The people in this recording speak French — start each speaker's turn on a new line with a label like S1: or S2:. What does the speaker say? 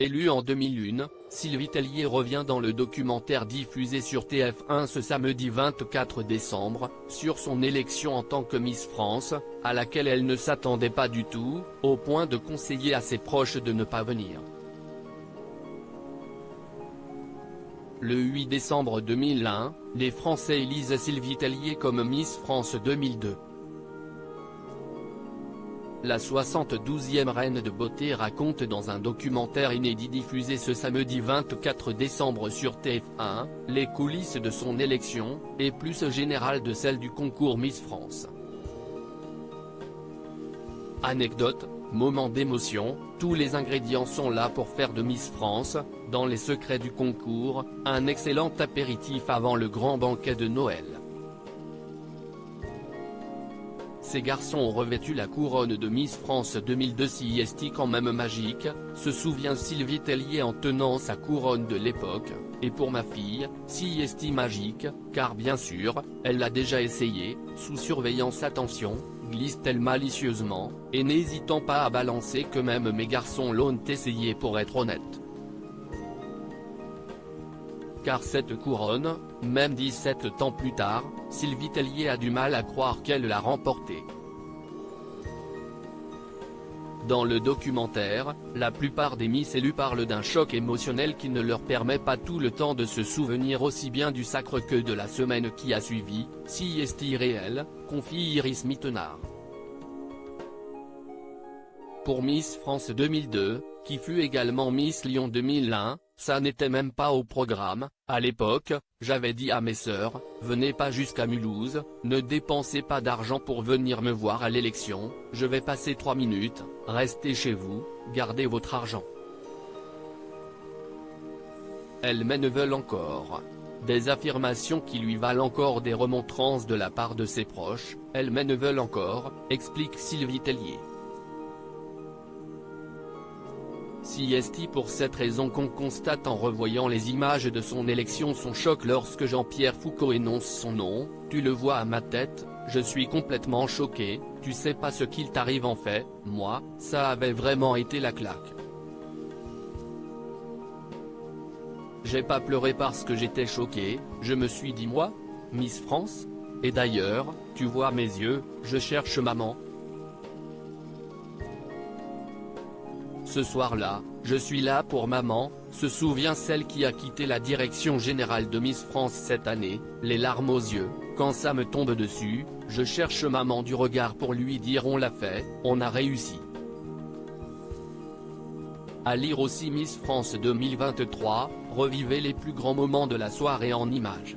S1: Élue en 2001, Sylvie Tellier revient dans le documentaire diffusé sur TF1 ce samedi 24 décembre, sur son élection en tant que Miss France, à laquelle elle ne s'attendait pas du tout, au point de conseiller à ses proches de ne pas venir. Le 8 décembre 2001, les Français élisent Sylvie Tellier comme Miss France 2002. La 72e reine de beauté raconte dans un documentaire inédit diffusé ce samedi 24 décembre sur TF1, les coulisses de son élection, et plus générales de celle du concours Miss France. Anecdotes, moments d'émotion, tous les ingrédients sont là pour faire de Miss France, dans les secrets du concours, un excellent apéritif avant le grand banquet de Noël. Ces garçons ont revêtu la couronne de Miss France 2002 si est quand même magique, se souvient Sylvie Tellier en tenant sa couronne de l'époque, et pour ma fille, si est magique, car bien sûr, elle l'a déjà essayé, sous surveillance attention, glisse-t-elle malicieusement, et n'hésitant pas à balancer que même mes garçons l'ont essayé pour être honnête. Car cette couronne, même 17 ans plus tard, Sylvie Tellier a du mal à croire qu'elle l'a remportée. Dans le documentaire, la plupart des Miss élues parlent d'un choc émotionnel qui ne leur permet pas tout le temps de se souvenir aussi bien du sacre que de la semaine qui a suivi, si est irréel, confie Iris Mittenard. Pour Miss France 2002, qui fut également Miss Lyon 2001, ça n'était même pas au programme. À l'époque, j'avais dit à mes sœurs, venez pas jusqu'à Mulhouse, ne dépensez pas d'argent pour venir me voir à l'élection, je vais passer 3 minutes, restez chez vous, gardez votre argent. Elles m'en veulent encore. Des affirmations qui lui valent encore des remontrances de la part de ses proches, elles m'en veulent encore, explique Sylvie Tellier. Si est pour cette raison qu'on constate en revoyant les images de son élection son choc lorsque Jean-Pierre Foucault énonce son nom, tu le vois à ma tête, je suis complètement choqué, tu sais pas ce qu'il t'arrive en fait, moi, ça avait vraiment été la claque. J'ai pas pleuré parce que j'étais choqué, je me suis dit moi, Miss France ? Et d'ailleurs, tu vois mes yeux, je cherche maman. Ce soir-là, je suis là pour maman, se souvient celle qui a quitté la direction générale de Miss France cette année, les larmes aux yeux, quand ça me tombe dessus, je cherche maman du regard pour lui dire on l'a fait, on a réussi. À lire aussi Miss France 2023, revivez les plus grands moments de la soirée en images.